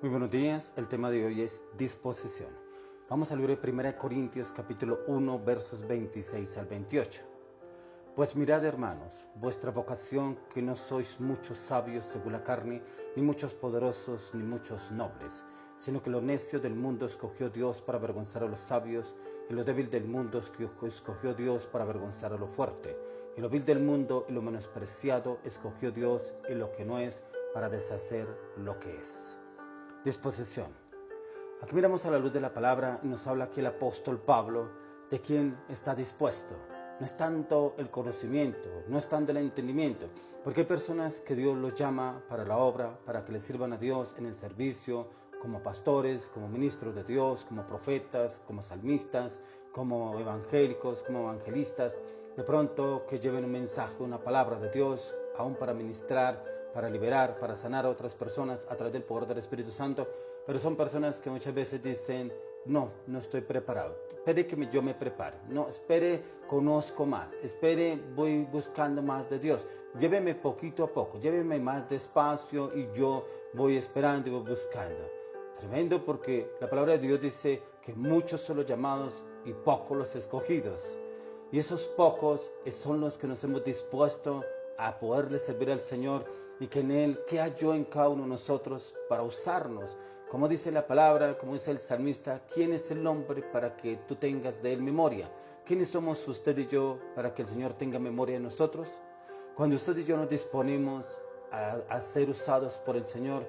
Muy buenos días, el tema de hoy es disposición. Vamos al libro de 1 Corintios capítulo 1 versos 26 al 28. Pues mirad, hermanos, vuestra vocación, que no sois muchos sabios según la carne, ni muchos poderosos, ni muchos nobles, sino que lo necio del mundo escogió Dios para avergonzar a los sabios, y lo débil del mundo escogió Dios para avergonzar a lo fuerte, y lo vil del mundo y lo menospreciado escogió Dios, y lo que no es, para deshacer lo que es. Disposición. Aquí miramos a la luz de la palabra y nos habla aquí el apóstol Pablo de quien está dispuesto. No es tanto el conocimiento, no es tanto el entendimiento, porque hay personas que Dios los llama para la obra, para que le sirvan a Dios en el servicio, como pastores, como ministros de Dios, como profetas, como salmistas, como evangélicos, como evangelistas, de pronto que lleven un mensaje, una palabra de Dios, aún para ministrar, para liberar, para sanar a otras personas a través del poder del Espíritu Santo, pero son personas que muchas veces dicen, no estoy preparado, espere que yo me prepare, no, espere, conozco más, espere, voy buscando más de Dios, lléveme poquito a poco, lléveme más despacio y yo voy esperando y voy buscando. Tremendo, porque la palabra de Dios dice que muchos son los llamados y pocos los escogidos. Y esos pocos son los que nos hemos dispuesto a poderle servir al Señor, y que en Él, ¿qué halló en cada uno de nosotros para usarnos? Como dice la palabra, como dice el salmista, ¿quién es el hombre para que tú tengas de él memoria? ¿Quiénes somos usted y yo para que el Señor tenga memoria de nosotros? Cuando usted y yo nos disponemos a ser usados por el Señor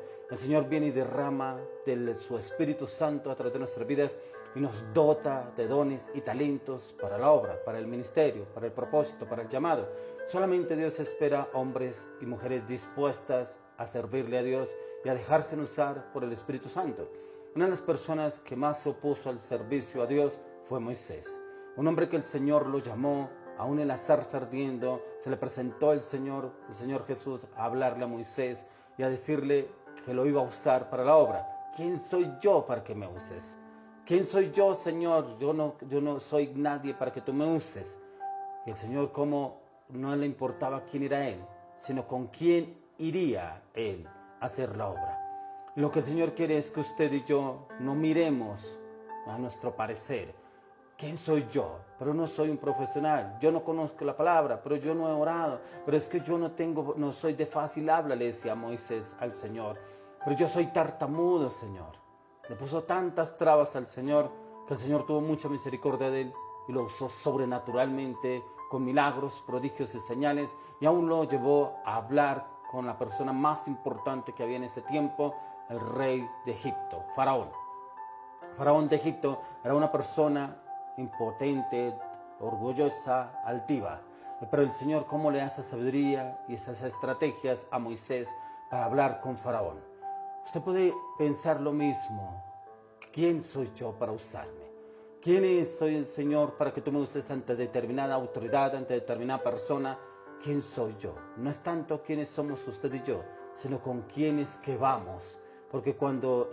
viene y derrama de su Espíritu Santo a través de nuestras vidas y nos dota de dones y talentos para la obra, para el ministerio, para el propósito, para el llamado. Solamente Dios espera hombres y mujeres dispuestas a servirle a Dios y a dejarse usar por el Espíritu Santo. Una de las personas que más se opuso al servicio a Dios fue Moisés, un hombre que el Señor lo llamó. Aún en la zarza ardiendo, se le presentó el Señor Jesús, a hablarle a Moisés y a decirle que lo iba a usar para la obra. ¿Quién soy yo para que me uses? ¿Quién soy yo, Señor? Yo no soy nadie para que tú me uses. Y el Señor, como no le importaba quién era Él, sino con quién iría Él a hacer la obra. Y lo que el Señor quiere es que usted y yo no miremos a nuestro parecer. ¿Quién soy yo? Pero no soy un profesional. Yo no conozco la palabra, pero yo no he orado. Pero es que yo no soy de fácil habla, le decía Moisés al Señor. Pero yo soy tartamudo, Señor. Le puso tantas trabas al Señor que el Señor tuvo mucha misericordia de él y lo usó sobrenaturalmente con milagros, prodigios y señales, y aún lo llevó a hablar con la persona más importante que había en ese tiempo, el rey de Egipto, Faraón. Faraón de Egipto era una persona impotente, orgullosa, altiva. Pero el Señor, ¿cómo le da esa sabiduría y esas estrategias a Moisés para hablar con Faraón? Usted puede pensar lo mismo. ¿Quién soy yo para usarme? ¿Quién soy el Señor para que tú me uses ante determinada autoridad, ante determinada persona? ¿Quién soy yo? No es tanto quiénes somos usted y yo, sino con quiénes que vamos. Porque cuando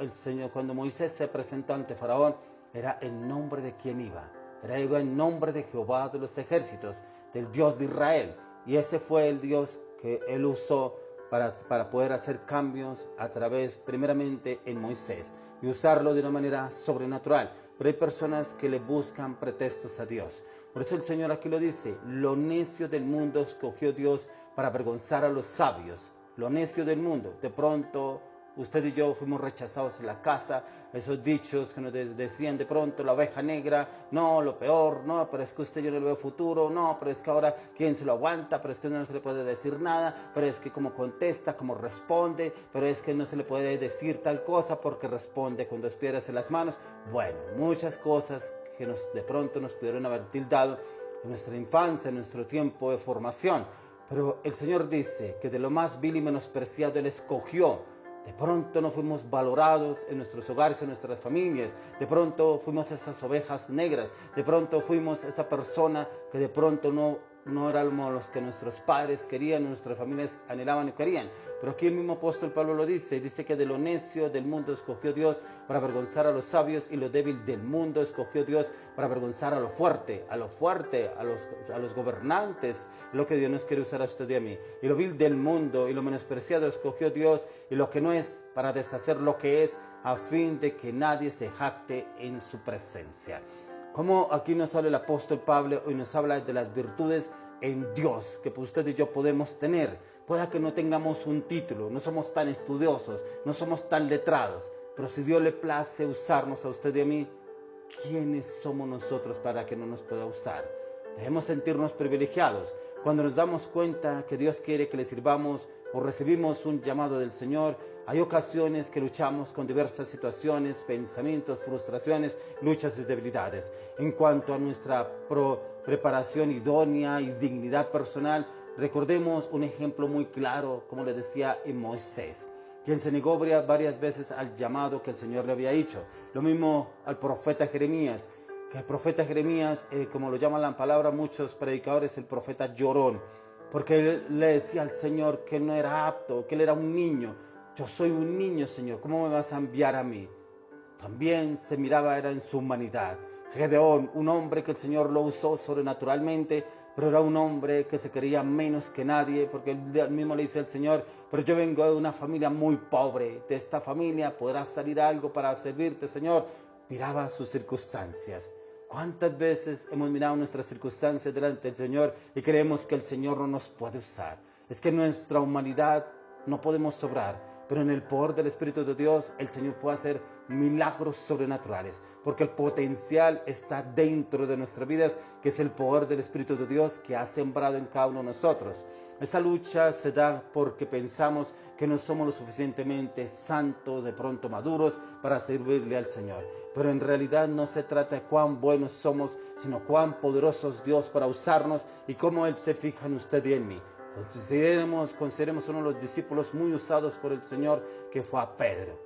Moisés se presentó ante Faraón, era en nombre de quién iba. Iba en nombre de Jehová de los ejércitos, del Dios de Israel. Y ese fue el Dios que él usó para poder hacer cambios a través, primeramente, en Moisés, y usarlo de una manera sobrenatural. Pero hay personas que le buscan pretextos a Dios. Por eso el Señor aquí lo dice: lo necio del mundo escogió Dios para avergonzar a los sabios. Lo necio del mundo. De pronto usted y yo fuimos rechazados en la casa, esos dichos que nos decían de pronto, la oveja negra, no, lo peor, no, pero es que usted yo no le veo futuro, no, pero es que ahora quién se lo aguanta, pero es que no se le puede decir nada, pero es que como contesta, como responde, pero es que no se le puede decir tal cosa porque responde con 2 piedras en las manos. Bueno, muchas cosas que de pronto nos pudieron haber tildado en nuestra infancia, en nuestro tiempo de formación. Pero el Señor dice que de lo más vil y menospreciado Él escogió. De pronto no fuimos valorados en nuestros hogares, en nuestras familias. De pronto fuimos esas ovejas negras. De pronto fuimos esa persona que de pronto no no éramos los que nuestros padres querían, nuestras familias anhelaban y querían. Pero aquí el mismo apóstol Pablo lo dice que de lo necio del mundo escogió Dios para avergonzar a los sabios, y lo débil del mundo escogió Dios para avergonzar a lo fuerte, a los gobernantes, lo que Dios nos quiere usar a usted y a mí. Y lo vil del mundo y lo menospreciado escogió Dios, y lo que no es, para deshacer lo que es, a fin de que nadie se jacte en su presencia. Como aquí nos habla el apóstol Pablo y nos habla de las virtudes en Dios que usted y yo podemos tener. Pueda que no tengamos un título, no somos tan estudiosos, no somos tan letrados, pero si Dios le place usarnos a usted y a mí, ¿quiénes somos nosotros para que no nos pueda usar? Debemos sentirnos privilegiados cuando nos damos cuenta que Dios quiere que le sirvamos o recibimos un llamado del Señor. Hay ocasiones que luchamos con diversas situaciones, pensamientos, frustraciones, luchas y debilidades. En cuanto a nuestra preparación idónea y dignidad personal, recordemos un ejemplo muy claro, como le decía, en Moisés, quien se negó varias veces al llamado que el Señor le había hecho. Lo mismo al profeta Jeremías, que el profeta Jeremías, como lo llaman la palabra muchos predicadores, el profeta llorón, porque él le decía al Señor que él no era apto, que él era un niño. Yo soy un niño, Señor, ¿cómo me vas a enviar a mí? También se miraba era en su humanidad. Gedeón, un hombre que el Señor lo usó sobrenaturalmente, pero era un hombre que se creía menos que nadie, porque él mismo le dice al Señor: pero yo vengo de una familia muy pobre, de esta familia podrá salir algo para servirte, Señor. Miraba sus circunstancias. ¿Cuántas veces hemos mirado nuestras circunstancias delante del Señor y creemos que el Señor no nos puede usar? Es que en nuestra humanidad no podemos sobrar, pero en el poder del Espíritu de Dios el Señor puede hacer milagros sobrenaturales, porque el potencial está dentro de nuestras vidas, que es el poder del Espíritu de Dios que ha sembrado en cada uno de nosotros. Esta lucha se da porque pensamos que no somos lo suficientemente santos, de pronto maduros, para servirle al Señor. Pero en realidad no se trata de cuán buenos somos, sino cuán poderosos Dios para usarnos y cómo Él se fija en usted y en mí. Consideremos uno de los discípulos muy usados por el Señor, que fue a Pedro.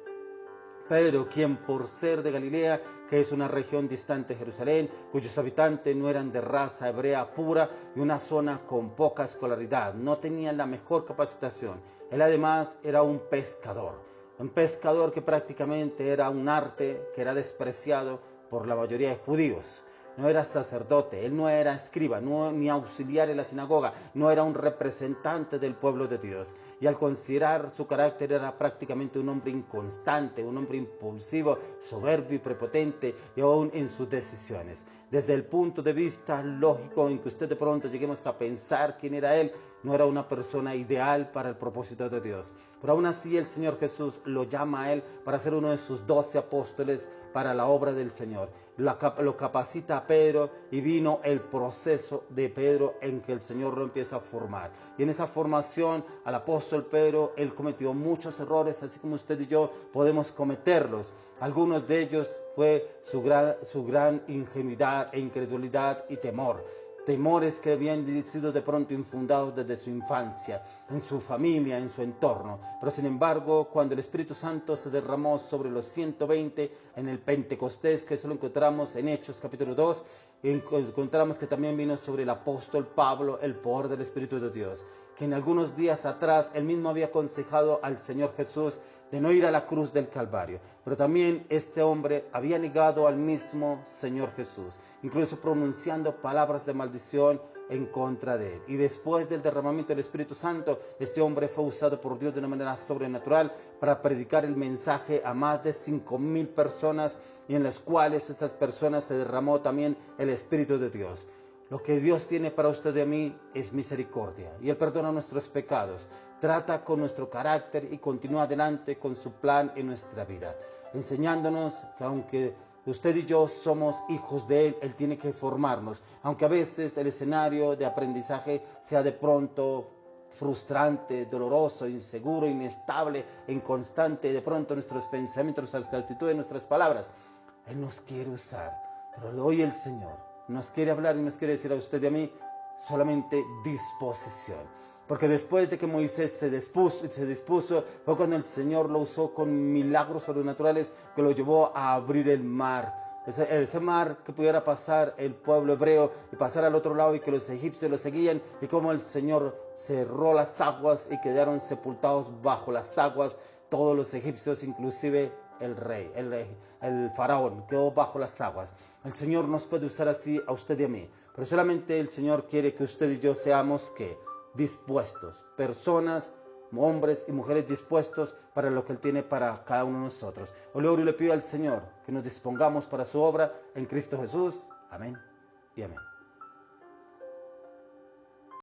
Pedro, quien por ser de Galilea, que es una región distante de Jerusalén, cuyos habitantes no eran de raza hebrea pura y una zona con poca escolaridad, no tenían la mejor capacitación. Él además era un pescador que prácticamente era un arte que era despreciado por la mayoría de judíos. No era sacerdote, él no era escriba, ni auxiliar en la sinagoga, no era un representante del pueblo de Dios. Y al considerar su carácter, era prácticamente un hombre inconstante, un hombre impulsivo, soberbio y prepotente, y aún en sus decisiones. Desde el punto de vista lógico en que usted de pronto lleguemos a pensar quién era él, no era una persona ideal para el propósito de Dios. Pero aún así el Señor Jesús lo llama a él para ser uno de sus 12 apóstoles para la obra del Señor. Lo capacita a Pedro, y vino el proceso de Pedro en que el Señor lo empieza a formar. Y en esa formación al apóstol Pedro, él cometió muchos errores, así como usted y yo podemos cometerlos. Algunos de ellos fue su gran ingenuidad e incredulidad y temor. Temores que habían sido de pronto infundados desde su infancia, en su familia, en su entorno. Pero sin embargo, cuando el Espíritu Santo se derramó sobre los 120 en el Pentecostés, que eso lo encontramos en Hechos capítulo 2, encontramos que también vino sobre el apóstol Pablo el poder del Espíritu de Dios, que en algunos días atrás él mismo había aconsejado al Señor Jesús de no ir a la cruz del Calvario. Pero también este hombre había negado al mismo Señor Jesús, incluso pronunciando palabras de maldición en contra de él. Y después del derramamiento del Espíritu Santo, este hombre fue usado por Dios de una manera sobrenatural para predicar el mensaje a más de 5,000 personas, y en las cuales estas personas se derramó también el Espíritu de Dios. Lo que Dios tiene para usted y a mí es misericordia, y Él perdona nuestros pecados, trata con nuestro carácter y continúa adelante con su plan en nuestra vida, enseñándonos que aunque usted y yo somos hijos de Él, Él tiene que formarnos, aunque a veces el escenario de aprendizaje sea de pronto frustrante, doloroso, inseguro, inestable, inconstante, de pronto nuestros pensamientos, nuestras actitudes, nuestras palabras. Él nos quiere usar, pero hoy el Señor nos quiere hablar y nos quiere decir a usted y a mí solamente disposición. Porque después de que Moisés se dispuso, fue cuando el Señor lo usó con milagros sobrenaturales que lo llevó a abrir el mar. ese mar que pudiera pasar el pueblo hebreo y pasar al otro lado y que los egipcios lo seguían, y como el Señor cerró las aguas y quedaron sepultados bajo las aguas todos los egipcios, inclusive el rey, el faraón, quedó bajo las aguas. El Señor nos puede usar así a usted y a mí, pero solamente el Señor quiere que usted y yo seamos ¿qué? Dispuestos, personas, hombres y mujeres dispuestos para lo que Él tiene para cada uno de nosotros. Hoy le pido al Señor que nos dispongamos para su obra en Cristo Jesús. Amén y amén.